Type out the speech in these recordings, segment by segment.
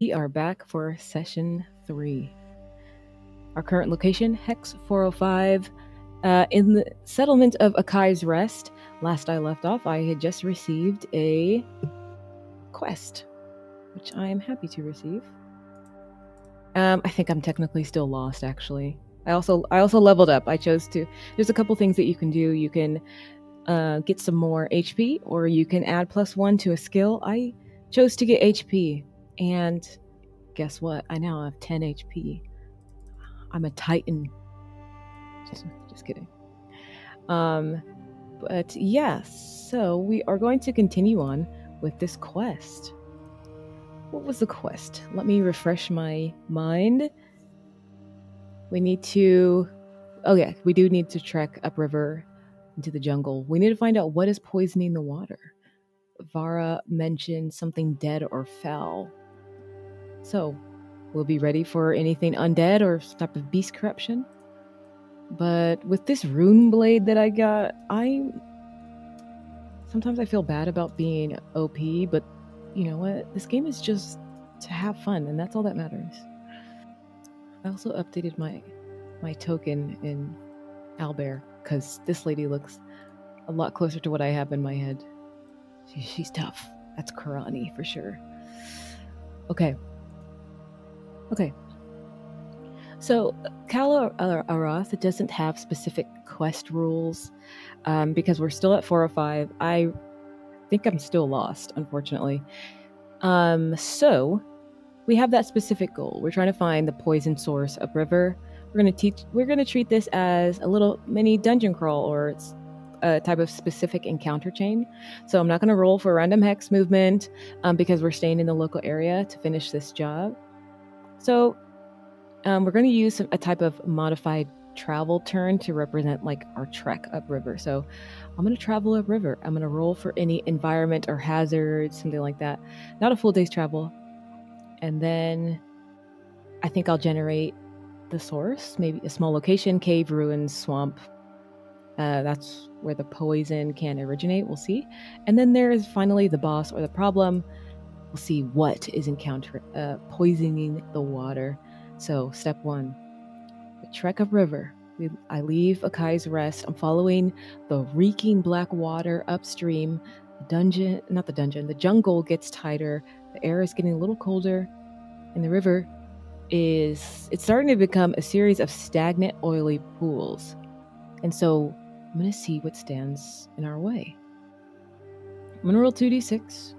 We are back for session 3. Our current location, Hex 405, in the settlement of Akai's Rest. Last I left off, I had just received a quest, which I am happy to receive. I think I'm technically still lost, actually. I also leveled up. I chose to. There's a couple things that you can do. You can get some more HP, or you can add +1 to a skill. I chose to get HP, and guess what? I now have 10 HP. I'm a titan. Just kidding. But yes, so we are going to continue on with this quest. What was the quest? Let me refresh my mind. We need to... Oh yeah, we do need to trek upriver into the jungle. We need to find out what is poisoning the water. Vara mentioned something dead or foul. So, we'll be ready for anything undead or some type of beast corruption. But with this rune blade that I got, sometimes I feel bad about being OP, but you know what? This game is just to have fun, and that's all that matters. I also updated my token in Owlbear, because this lady looks a lot closer to what I have in my head. She's tough. That's Karani for sure. Okay. So, Arath doesn't have specific quest rules because we're still at 405. I think I'm still lost, unfortunately. So, we have that specific goal. We're trying to find the poison source upriver. We're gonna treat this as a little mini dungeon crawl, or it's a type of specific encounter chain. So I'm not gonna roll for random hex movement because we're staying in the local area to finish this job. So we're going to use a type of modified travel turn to represent like our trek upriver. So I'm going to travel upriver. I'm going to roll for any environment or hazards, something like that. Not a full day's travel. And then I think I'll generate the source, maybe a small location, cave, ruins, swamp. That's where the poison can originate. We'll see. And then there is finally the boss or the problem. We'll see what is poisoning the water. So step 1. We trek upriver. I leave Akai's Rest. I'm following the reeking black water upstream. The jungle gets tighter. The air is getting a little colder. And the river it's starting to become a series of stagnant, oily pools. And so I'm going to see what stands in our way. I'm going to roll 2d6.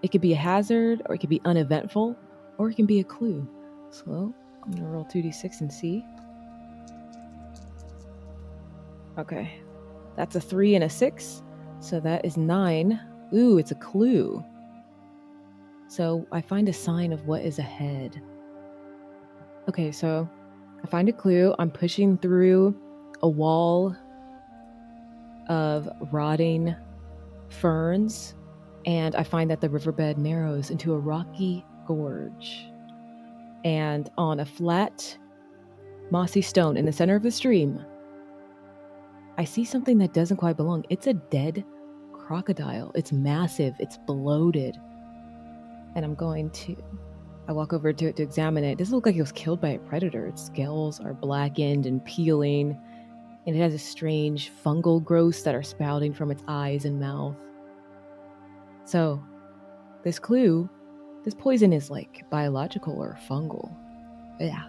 It could be a hazard, or it could be uneventful, or it can be a clue. So I'm going to roll 2d6 and see. Okay, that's a 3 and a 6, so that is 9. Ooh, it's a clue. So I find a sign of what is ahead. Okay, so I find a clue. I'm pushing through a wall of rotting ferns, and I find that the riverbed narrows into a rocky gorge. And on a flat, mossy stone in the center of the stream, I see something that doesn't quite belong. It's a dead crocodile. It's massive. It's bloated. And I walk over to it to examine it. It doesn't look like it was killed by a predator. Its scales are blackened and peeling, and it has a strange fungal growths that are spouting from its eyes and mouth. So, this poison is like biological or fungal. Yeah.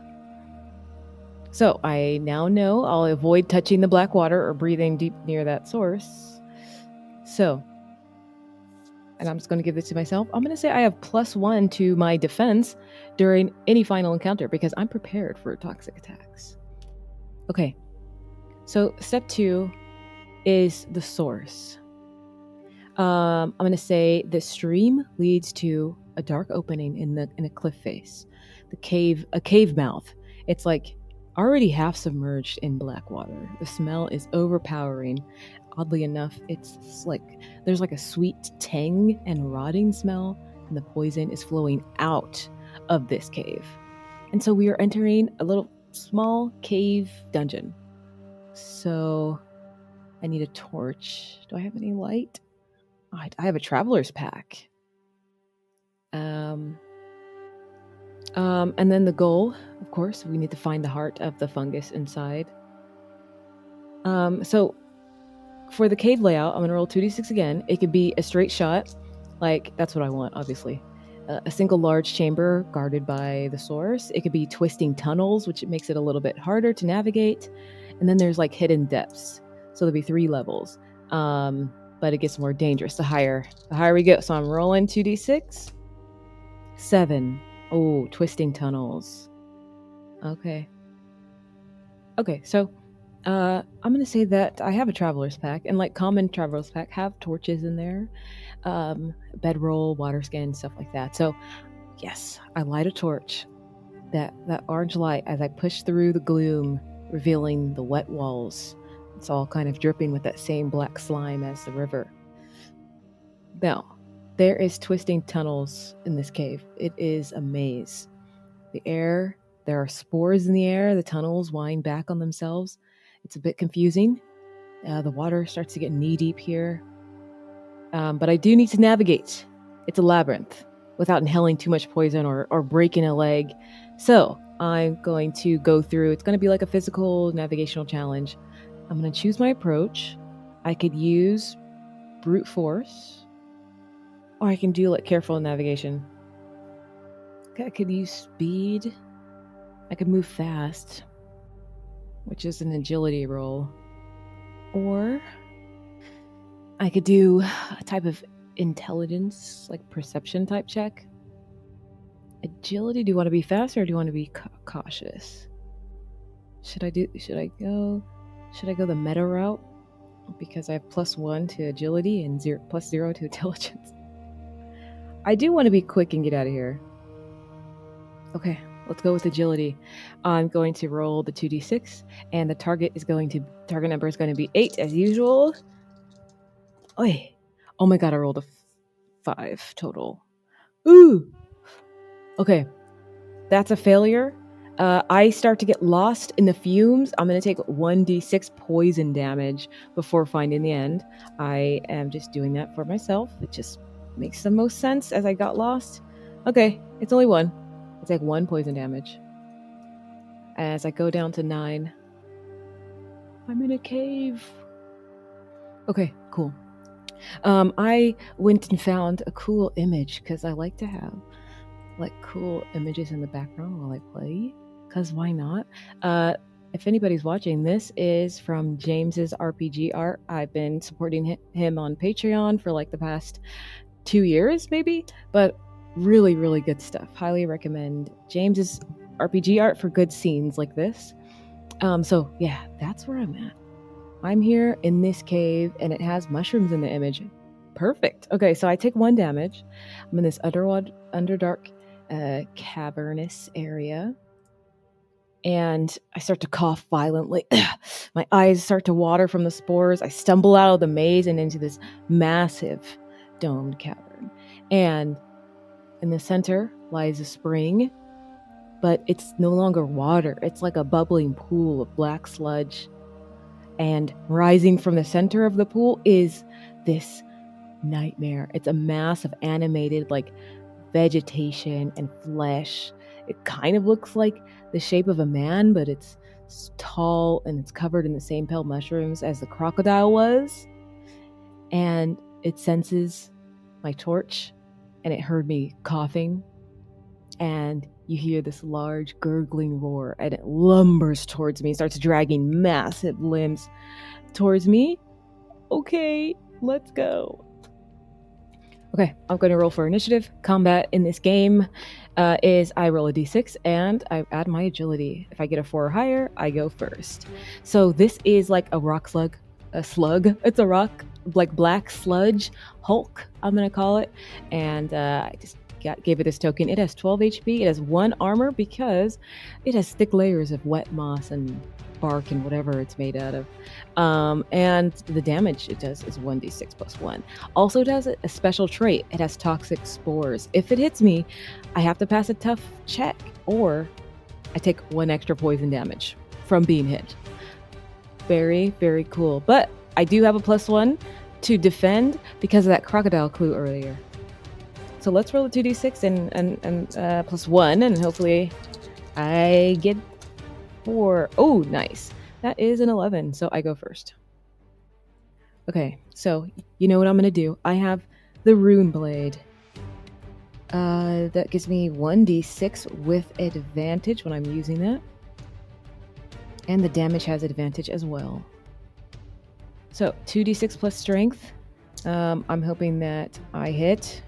So I now know I'll avoid touching the black water or breathing deep near that source. So, and I'm just going to give this to myself. I'm going to say I have +1 to my defense during any final encounter because I'm prepared for toxic attacks. Okay. So step 2 is the source. I'm going to say the stream leads to a dark opening in a cliff face. A cave mouth. It's like already half submerged in black water. The smell is overpowering. Oddly enough, it's like there's like a sweet tang and rotting smell, and the poison is flowing out of this cave. And so we are entering a little small cave dungeon. So I need a torch. Do I have any light? I have a traveler's pack. And then the goal, of course, we need to find the heart of the fungus inside. So for the cave layout, I'm going to roll 2d6 again. It could be a straight shot. Like, that's what I want, obviously. A single large chamber guarded by the source. It could be twisting tunnels, which makes it a little bit harder to navigate. And then there's like hidden depths. So there'll be 3 levels. But it gets more dangerous the higher we go. So I'm rolling 2d6. 7. Oh, twisting tunnels. Okay. So I'm going to say that I have a traveler's pack, and like common traveler's pack have torches in there, bedroll, water skin, stuff like that. So yes, I light a torch, that orange light as I push through the gloom, revealing the wet walls. It's all kind of dripping with that same black slime as the river. Now, there is twisting tunnels in this cave. It is a maze. There are spores in the air. The tunnels wind back on themselves. It's a bit confusing. The water starts to get knee-deep here. But I do need to navigate. It's a labyrinth without inhaling too much poison or breaking a leg. So I'm going to go through. It's going to be like a physical navigational challenge. I'm going to choose my approach. I could use brute force, or I can do like careful navigation. I could use speed. I could move fast, which is an agility roll. Or I could do a type of intelligence, like perception type check. Agility, do you want to be fast or do you want to be cautious? Should I go the meta route? Because I have +1 to agility and +0 to intelligence. I do want to be quick and get out of here. Okay, let's go with agility. I'm going to roll the 2d6, and the target number is going to be 8 as usual. Oy. Oh my god, I rolled a 5 total. Ooh! Okay, that's a failure. I start to get lost in the fumes. I'm going to take 1d6 poison damage before finding the end. I am just doing that for myself. It just makes the most sense as I got lost. Okay, it's only 1. I take 1 poison damage. As I go down to 9. I'm in a cave. Okay, cool. I went and found a cool image because I like to have like cool images in the background while I play, because why not? If anybody's watching, this is from James's RPG art. I've been supporting him on Patreon for like the past 2 years maybe, but really, really good stuff. Highly recommend James's RPG art for good scenes like this. So yeah, that's where I'm at. I'm here in this cave and it has mushrooms in the image. Perfect. Okay, so I take 1 damage. I'm in this underdark cavernous area, and I start to cough violently. My eyes start to water from the spores. I stumble out of the maze and into this massive domed cavern, and in the center lies a spring, but it's no longer water. It's like a bubbling pool of black sludge, and rising from the center of the pool is this nightmare. It's a mass of animated like vegetation and flesh. It kind of looks like the shape of a man, but it's tall and it's covered in the same pale mushrooms as the crocodile was. And it senses my torch, and it heard me coughing, and you hear this large gurgling roar, and it lumbers towards me, starts dragging massive limbs towards me. Okay, let's go. Okay, I'm going to roll for initiative. Combat in this game is I roll a d6 and I add my agility. If I get a 4 or higher, I go first. So this is like a rock slug, It's a rock, like black sludge Hulk, I'm going to call it. And I just gave it this token. It has 12 HP. It has 1 armor because it has thick layers of wet moss and bark and whatever it's made out of. And the damage it does is 1d6 + 1. Also does a special trait. It has toxic spores. If it hits me, I have to pass a tough check, or I take 1 extra poison damage from being hit. Very, very cool. But I do have a +1 to defend because of that crocodile clue earlier. So let's roll a 2d6 and plus 1, and hopefully I get 4. Oh, nice. That is an 11, so I go first. Okay, so you know what I'm going to do. I have the Rune Blade. That gives me 1d6 with advantage when I'm using that. And the damage has advantage as well. So 2d6 plus strength. I'm hoping that I hit.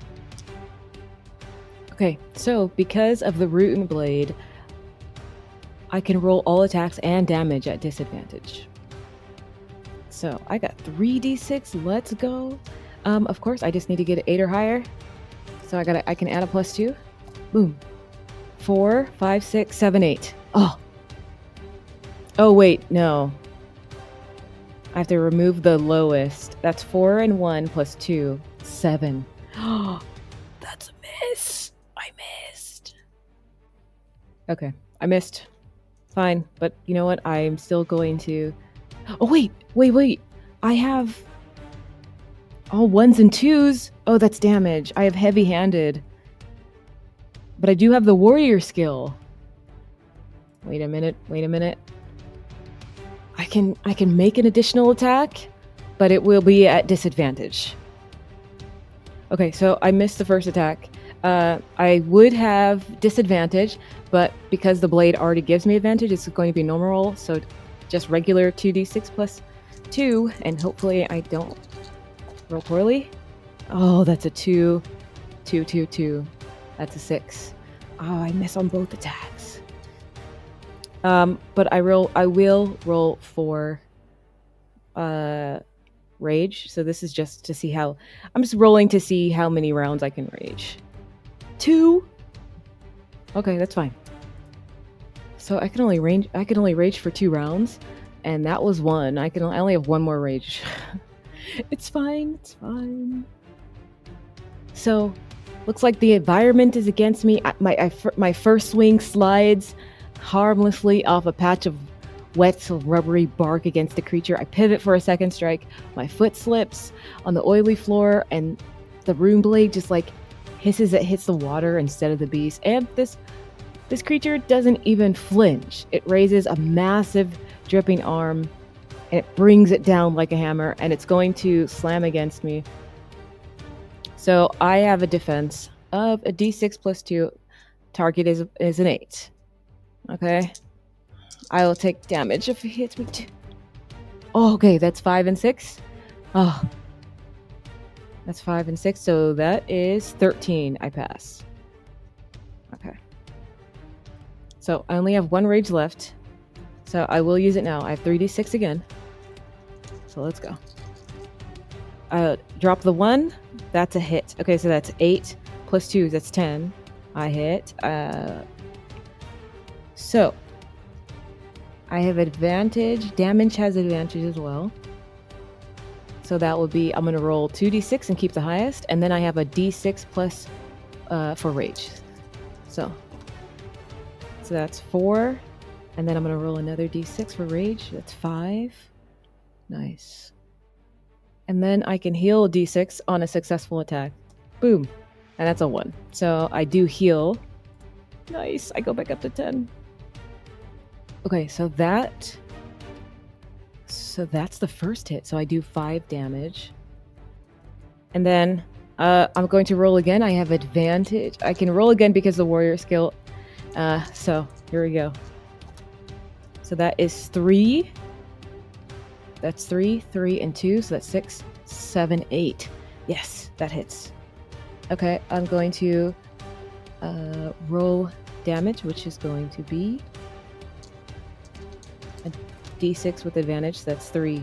Okay, so because of the Rune Blade, I can roll all attacks and damage at disadvantage. So I got 3d6. Let's go. Of course, I just need to get an 8 or higher. So I can add a plus 2. Boom. 4, 5, 6, 7, 8. Oh wait, no. I have to remove the lowest. That's 4 and 1 plus 2, 7. That's a miss. I missed. Okay, I missed. Fine, but you know what? I'm still going to... Oh, wait. I have all 1s and 2s. Oh, that's damage. I have heavy-handed. But I do have the warrior skill. Wait a minute. I can make an additional attack, but it will be at disadvantage. Okay, so I missed the first attack. I would have disadvantage, but because the blade already gives me advantage, it's going to be normal roll, so just regular 2d6 plus 2, and hopefully I don't roll poorly. Oh, that's a 2. 2, 2, 2. That's a 6. Oh, I miss on both attacks. But I will roll for rage. So this is just to see how... I'm just rolling to see how many rounds I can rage. 2? Okay, that's fine. So I can only rage for 2 rounds, and that was 1. I only have 1 more rage. It's fine. So, looks like the environment is against me. My first swing slides harmlessly off a patch of wet, rubbery bark against the creature. I pivot for a second strike. My foot slips on the oily floor, and the Rune Blade just like hisses. It hits the water instead of the beast. And this creature doesn't even flinch. It raises a massive dripping arm, and it brings it down like a hammer, and it's going to slam against me. So I have a defense of a d6 plus 2. Target is an 8. Okay. I will take damage if it hits me too. Oh, okay, that's 5 and 6. Oh. That's 5 and 6, so that is 13. I pass. Okay. So I only have 1 rage left. So I will use it now. I have 3d6 again. So let's go. Drop the 1. That's a hit. Okay, so that's 8 plus 2. That's 10. I hit. So I have advantage. Damage has advantage as well. So that will be, I'm going to roll 2d6 and keep the highest. And then I have a d6 plus for rage. So that's 4. And then I'm going to roll another d6 for rage. That's 5. Nice. And then I can heal a d6 on a successful attack. Boom. And that's a 1. So I do heal. Nice. I go back up to 10. Okay, so that's the first hit. So I do 5 damage. And then I'm going to roll again. I have advantage. I can roll again because the warrior skill. So here we go. So that is 3. That's 3, 3, and 2. So that's 6, 7, 8. Yes, that hits. Okay, I'm going to roll damage, which is going to be a d6 with advantage. So that's 3.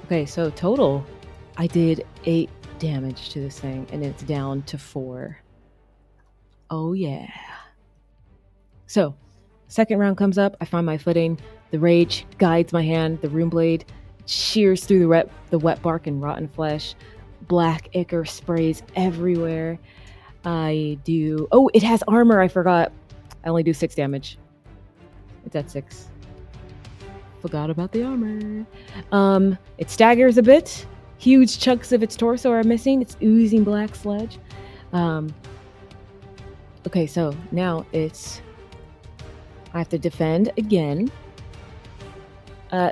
Okay, so total, I did 8 damage to this thing, and it's down to 4. Oh yeah. So, second round comes up. I find my footing. The rage guides my hand. The Rune Blade shears through the wet bark and rotten flesh. Black ichor sprays everywhere. I do... Oh, it has armor. I forgot. I only do 6 damage. It's at 6. Forgot about the armor. It staggers a bit. Huge chunks of its torso are missing. It's oozing black sludge. Okay, so now it's... I have to defend again.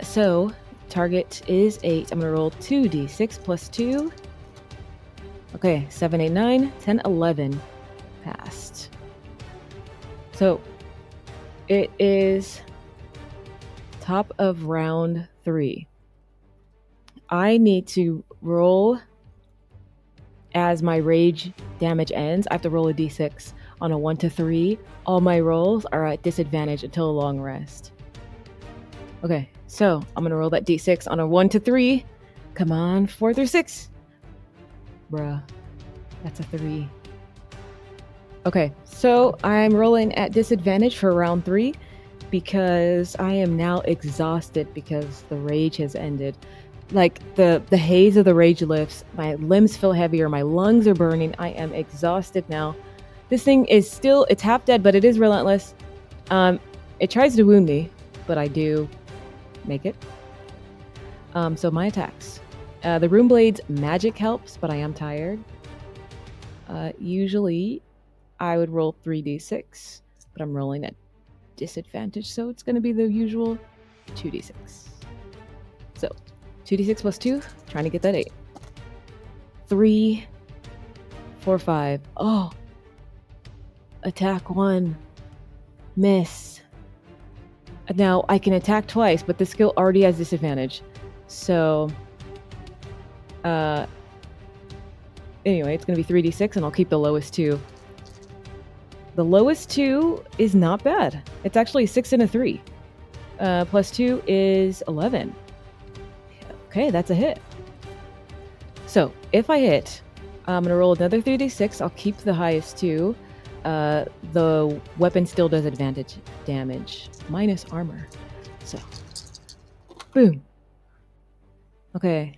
So target is 8. I'm going to roll 2d6 plus 2. Okay, 7, 8, 9, 10, 11. Passed. So it is top of round 3. I need to roll as my rage damage ends. I have to roll a d6 on a 1 to 3. All my rolls are at disadvantage until a long rest. Okay, so I'm gonna roll that d6 on a 1 to 3. Come on, 4 through 6. Bruh, that's a 3. Okay, so I'm rolling at disadvantage for round 3 because I am now exhausted because the rage has ended. Like, the haze of the rage lifts, my limbs feel heavier, my lungs are burning, I am exhausted now. This thing is still, it's half dead, but it is relentless. It tries to wound me, but I do make it. So my attacks. The Rune Blade's magic helps, but I am tired. Usually I would roll 3d6, but I'm rolling at disadvantage, so it's going to be the usual 2d6. So 2d6 plus 2, trying to get that 8. 3, 4, 5. Oh! Attack 1. Miss. Now, I can attack twice, but the skill already has disadvantage. So, anyway, it's going to be 3d6, and I'll keep the lowest 2. The lowest 2 is not bad. It's actually a 6 and a 3. Plus 2 is 11. Okay, that's a hit. So, if I hit, I'm going to roll another 3d6. I'll keep the highest 2. The weapon still does advantage damage. Minus armor. So, boom. Okay.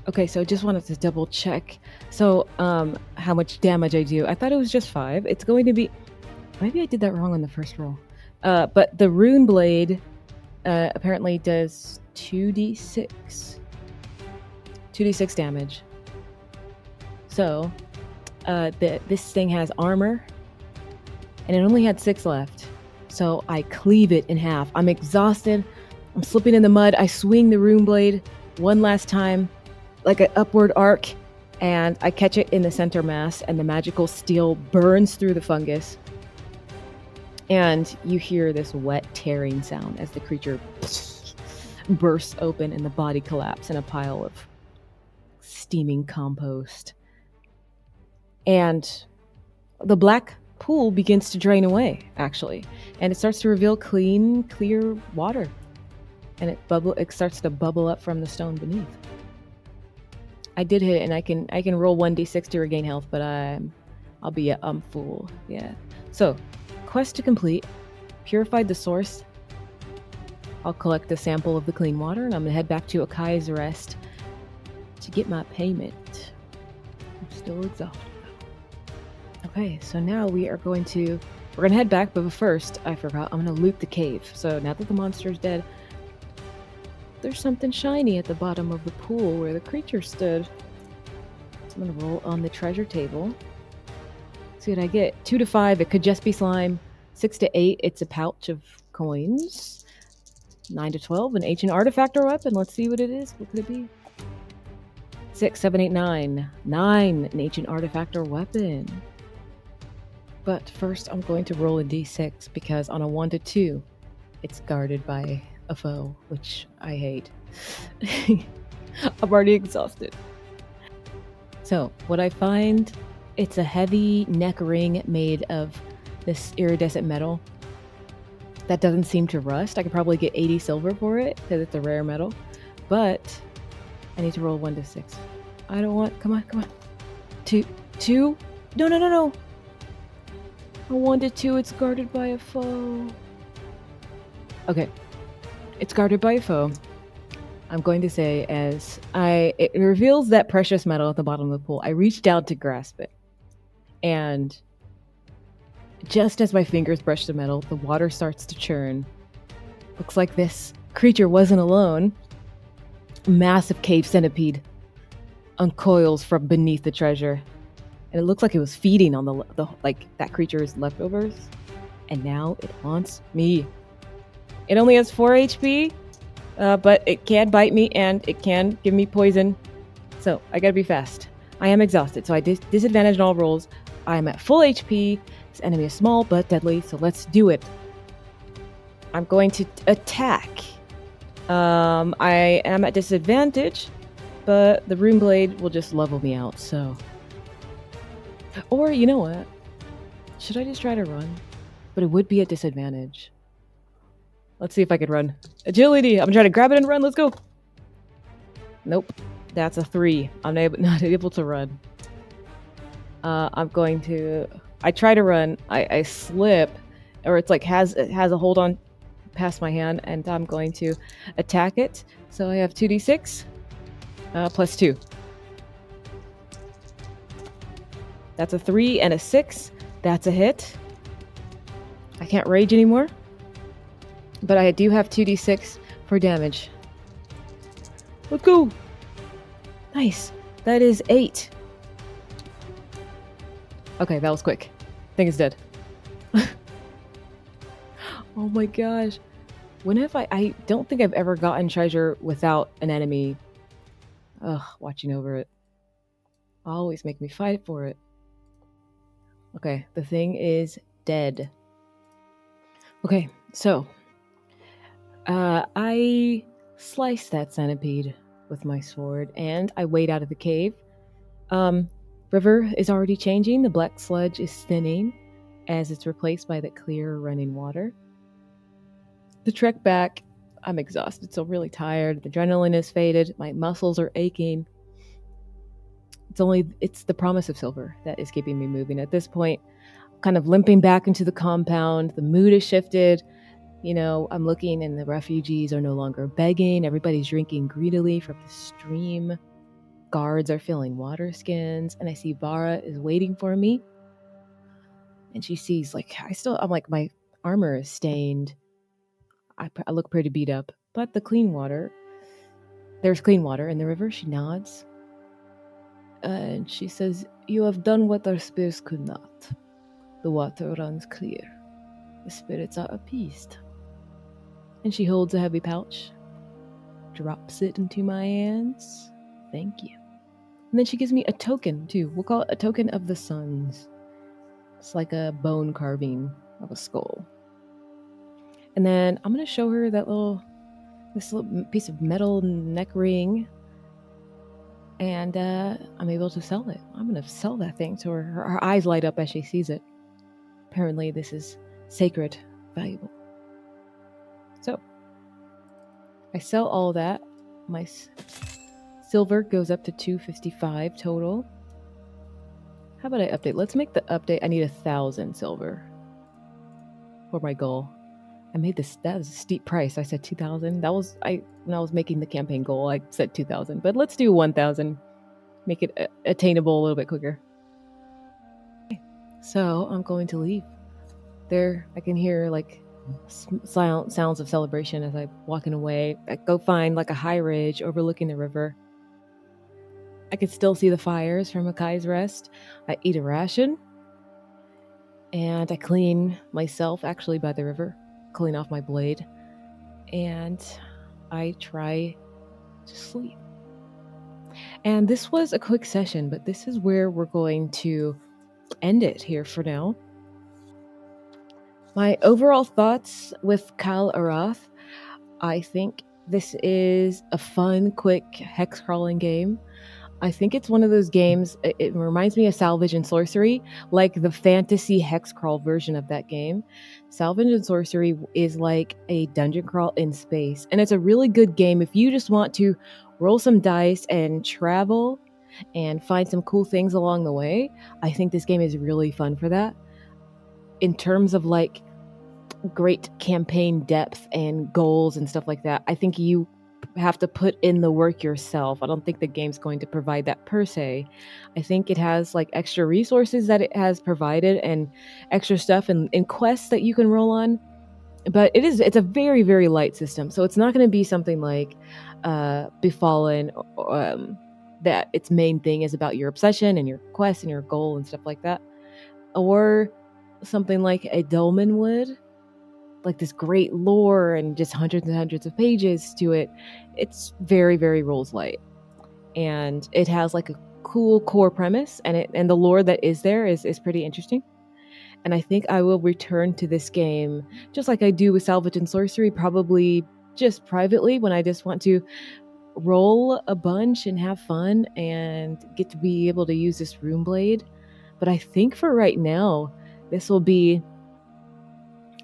Okay, so just wanted to double check. So, how much damage I do. I thought it was just 5. It's going to be... Maybe I did that wrong on the first roll. But the Rune Blade apparently does 2d6. 2d6 damage. So, this thing has armor, and it only had 6 left. So I cleave it in half. I'm exhausted. I'm slipping in the mud. I swing the Rune Blade one last time, like an upward arc, and I catch it in the center mass, and the magical steel burns through the fungus. And you hear this wet tearing sound as the creature bursts open and the body collapses in a pile of steaming compost. And the black pool begins to drain away, actually. And it starts to reveal clean, clear water. And it starts to bubble up from the stone beneath. I did hit it, and I can roll 1d6 to regain health, but I'll be full. Yeah. So, quest to complete. Purified the source. I'll collect a sample of the clean water, and I'm gonna head back to Akai's Rest to get my payment. I'm still exhausted. Okay, so now we're gonna head back, but first, I forgot, I'm gonna loot the cave. So now that the monster's dead, there's something shiny at the bottom of the pool where the creature stood. So I'm gonna roll on the treasure table. See what I get. 2 to 5, it could just be slime. 6 to 8, it's a pouch of coins. 9 to 12, an ancient artifact or weapon. Let's see what it is. What could it be? 6, 7, 8, 9. 9, an ancient artifact or weapon. But first, I'm going to roll a d6 because on a 1 to 2, it's guarded by a foe, which I hate. I'm already exhausted. So, what I find, it's a heavy neck ring made of this iridescent metal that doesn't seem to rust. I could probably get 80 silver for it because it's a rare metal, but I need to roll 1 to 6. I don't want, come on. 2, no. A 1 to 2, it's guarded by a foe. Okay, it's guarded by a foe. I'm going to say it reveals that precious metal at the bottom of the pool. I reached out to grasp it, and just as my fingers brush the metal, the water starts to churn. Looks like this creature wasn't alone. massive cave centipede uncoils from beneath the treasure. And it looks like it was feeding on the like that creature's leftovers. And now it haunts me. It only has 4 HP, but it can bite me and it can give me poison. So I gotta be fast. I am exhausted, so I disadvantaged all rolls. I am at full HP. This enemy is small but deadly, so let's do it. I'm going to attack. I am at disadvantage, but the rune blade will just level me out, so... Or, you know what? Should I just try to run? But it would be at disadvantage. Let's see if I can run. Agility! I'm trying to grab it and run, let's go! Nope. That's a 3. I'm not able to run. I'm going to... I try to run, I slip, or it's like it has a hold on past my hand, and I'm going to attack it. So I have 2d6 plus 2. That's a 3 and a 6. That's a hit. I can't rage anymore, but I do have 2d6 for damage. Let's go! Nice. That is 8. Okay, that was quick. Thing is dead. Oh my gosh. When have I don't think I've ever gotten treasure without an enemy watching over it. Always make me fight for it. Okay, the thing is dead. Okay, so I sliced that centipede with my sword and I wade out of the cave. River is already changing. The black sludge is thinning as it's replaced by the clear running water. The trek back, I'm exhausted, so really tired. The adrenaline is faded. My muscles are aching. It's the promise of silver that is keeping me moving. At this point, kind of limping back into the compound. The mood has shifted. You know, I'm looking and the refugees are no longer begging. Everybody's drinking greedily from the stream. Guards are filling water skins. And I see Vara is waiting for me. And she sees, like, I'm like, my armor is stained. I look pretty beat up. But there's clean water in the river. She nods. And she says, "You have done what our spears could not. The water runs clear. The spirits are appeased." And she holds a heavy pouch, drops it into my hands. Thank you. And then she gives me a token, too. We'll call it a token of the suns. It's like a bone carving of a skull. And then I'm going to show her this little piece of metal neck ring. And I'm able to sell it. I'm going to sell that thing to her. Her eyes light up as she sees it. Apparently this is sacred, valuable. So I sell all that. My silver goes up to 255 total. How about I update? Let's make the update. I need 1,000 silver for my goal. That was a steep price. I said 2,000. When I was making the campaign goal, I said 2,000, but let's do 1,000. Make it attainable a little bit quicker. Okay. So I'm going to leave. There, I can hear like sounds of celebration as I'm walking away. I go find like a high ridge overlooking the river. I can still see the fires from Akai's rest. I eat a ration. And I clean myself actually by the river. Clean off my blade, and I try to sleep. And this was a quick session, but this is where we're going to end it here for now. My overall thoughts with Kal Arath, I think this is a fun, quick hex crawling game. I think it's one of those games, it reminds me of Salvage and Sorcery, like the fantasy hex crawl version of that game. Salvage and Sorcery is like a dungeon crawl in space, and it's a really good game if you just want to roll some dice and travel and find some cool things along the way. I think this game is really fun for that. In terms of like great campaign depth and goals and stuff like that, I think you have to put in the work yourself. I don't think the game's going to provide that per se. I think it has like extra resources that it has provided and extra stuff and quests that you can roll on. but it's a very, very light system. So it's not going to be something like Befallen, that its main thing is about your obsession and your quest and your goal and stuff like that. Or something like a Dolmen would, like this great lore and just hundreds and hundreds of pages to it. It's very, very rules light. And it has like a cool core premise, and the lore that is there is pretty interesting. And I think I will return to this game just like I do with Salvage and Sorcery, probably just privately when I just want to roll a bunch and have fun and get to be able to use this rune blade. But I think for right now, this will be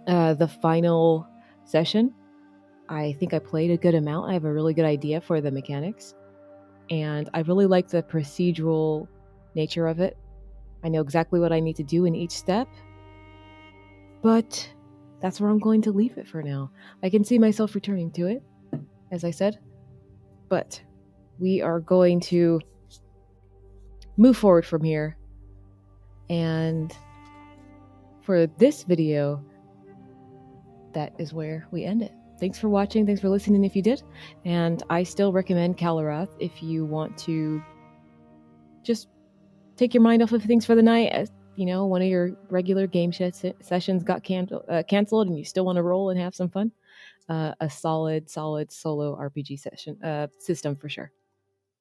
the final session. I think I played a good amount. I have a really good idea for the mechanics. And I really like the procedural nature of it. I know exactly what I need to do in each step. But that's where I'm going to leave it for now. I can see myself returning to it, as I said. But we are going to move forward from here. And for this video, that is where we end it. Thanks for watching. Thanks for listening if you did. And I still recommend Arath if you want to just take your mind off of things for the night. As you know, one of your regular game sessions got canceled and you still want to roll and have some fun. A solid solo RPG system for sure.